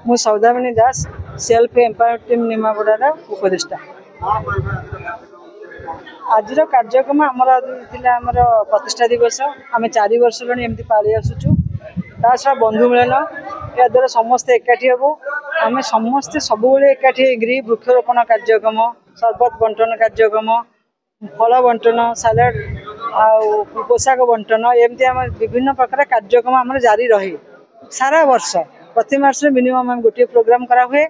मु सौदामिनी दास self empower team निमापड़ार उपदेष्टा। आज कार्यक्रम आमर प्रतिष्ठा दिवस आम 4 वर्ष एमती पाली आसुचु। ता बंधु मिलन या द्वारा समस्ते एकाठी हबू। आम समस्ते सब एकाठी वृक्षरोपण कार्यक्रम, सरबत बंटन कार्यक्रम, फल बंटन, सालाड पोशाक बंटन एमती आम विभिन्न प्रकार कार्यक्रम आम जारी रहे सारा वर्ष। प्रति मास मिनिमम आम गोटे प्रोग्राम करा हुए,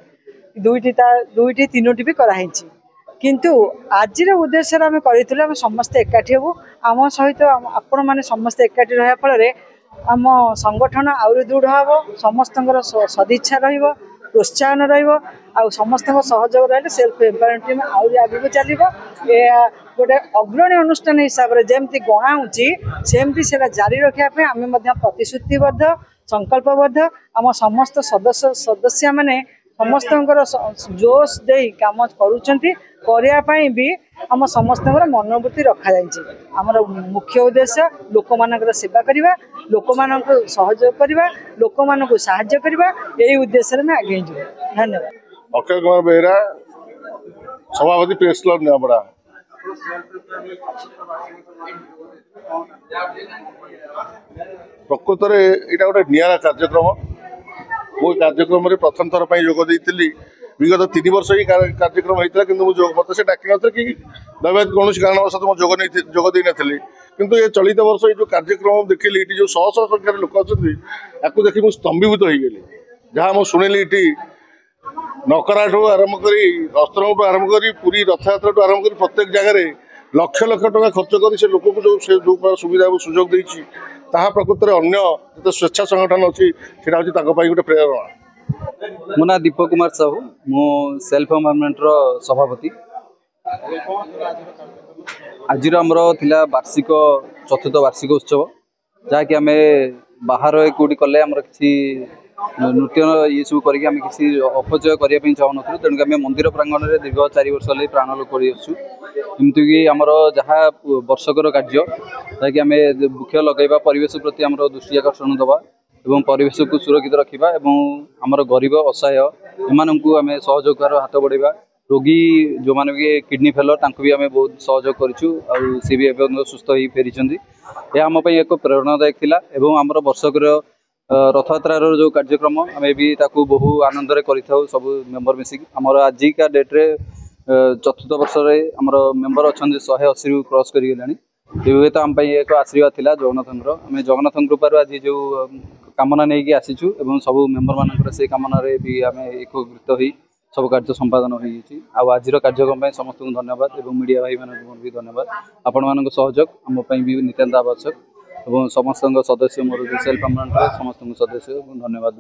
दुईटी तीनोटी भी कराई। किंतु आज उद्देश्य आम कर समस्ते एकाठी हबू। आम सहित आपण मैंने समस्ते एकाठी रहा फल आम संगठन आउरी दृढ़ हम, समस्त सदिच्छा रही, प्रोत्साहन रही, समस्त सहयोग रही सेल्फ एम्पावरमेंट टीम आउरी आगे चलो। गोटे अग्रणी अनुष्ठान हिसाब से जमती गणाऊँगी सेमती से जारी रखापी आम प्रतिश्रुतिबद्ध संकल्पबद्ध। आम समस्त सदस्य माने समस्त जोश दे काम करने भी आम समस्त मनोवृत्ति रखा जाए। आमर मुख्य उद्देश्य लोक मानकर सेवा करवा, लोक मान सहयोग करवा, लोक मान साहाय्य करवा, यही उद्देश्य में आगे जी। धन्यवाद। अक्षय कुमार बेहरा, सभापति प्रेस क्लब निमापड़ा। प्रकृत में यहाँ गोटे निरा कार्यक्रम। वो कार्यक्रम प्रथम थर पर जोग देती विगत 3 वर्ष ही कार्यक्रम होता कि मत से डाक न कि दैवाद कौन कारणवश जोग दे नी। किंतु ये चलित वर्ष ये जो कार्यक्रम देखिली ये जो शह शह संख्यार लोक अच्छा देखिए मुझे स्तंभीभूत हो गली। जहाँ मुझे शुणिली ये नकरा ठू आरंभ कर अस्त्र आरंभ कर पूरी रथयात्रा आरंभ कर प्रत्येक जगह लक्ष लक्ष टका खर्च कर से लोक जो सुविधा और सुजोग देती प्रकृत में अन्य जो स्वेच्छा संगठन अच्छी गोटे प्रेरणा। मो ना दीपक कुमार साहू, मो सेल्फ एम्पावरमेंट सभापति। आज आमर थिला वार्षिक 4th वार्षिक उत्सव जहाँकि आम बाहर कौटी कले आम कि नृत्य ये सब करके किसी अपचय करने चाहूँ। तेणुक आम मंदिर प्रांगण में दीर्घ 4 वर्ष लगे प्राणलोक करमती आमर जहाँ वर्षकर कार्य जहाँकि आम वृक्ष लगेगा, परिवेश प्रति आम दृष्टि आकर्षण दवा एवं परिवेश को सुरक्षित रखा एवं आमर गरीब असहाय एमानंकु आम सहयोग कर हाथ बढ़ेगा। रोगी जो मैंने भी किडनी फेलर तांको भी आम बहुत सहयोग करूँ सी भी सुस्थ हो फेरी। यह आम एक प्रेरणादायक थिला एवं आमर वर्षकर रथयात्रार जो कार्यक्रम आम भी ताकू बहु आनंद कर सब मेम्बर मिसिक। आमर आजिका डेट्रे 4th वर्ष आमर मेम्बर अच्छा 180 क्रॉस करगलानी। ये तो आम एक आशीर्वाद थिला जगन्नाथ आम जगन्नाथ कृपार आज जो कामना नहीं आसीचु एवं सब मेम्बर मान से कामना भी आम एकत्रित हो सब कार्य संपादन हो। आज कार्यक्रम समस्त धन्यवाद एवं मीडिया भाई मान भी धन्यवाद। आपण मान सहयोग आमपाई भी नितांत आवश्यक एवं समस्त सदस्य मोर सेल्फ एम्पावरमेंट समस्त सदस्य धन्यवाद।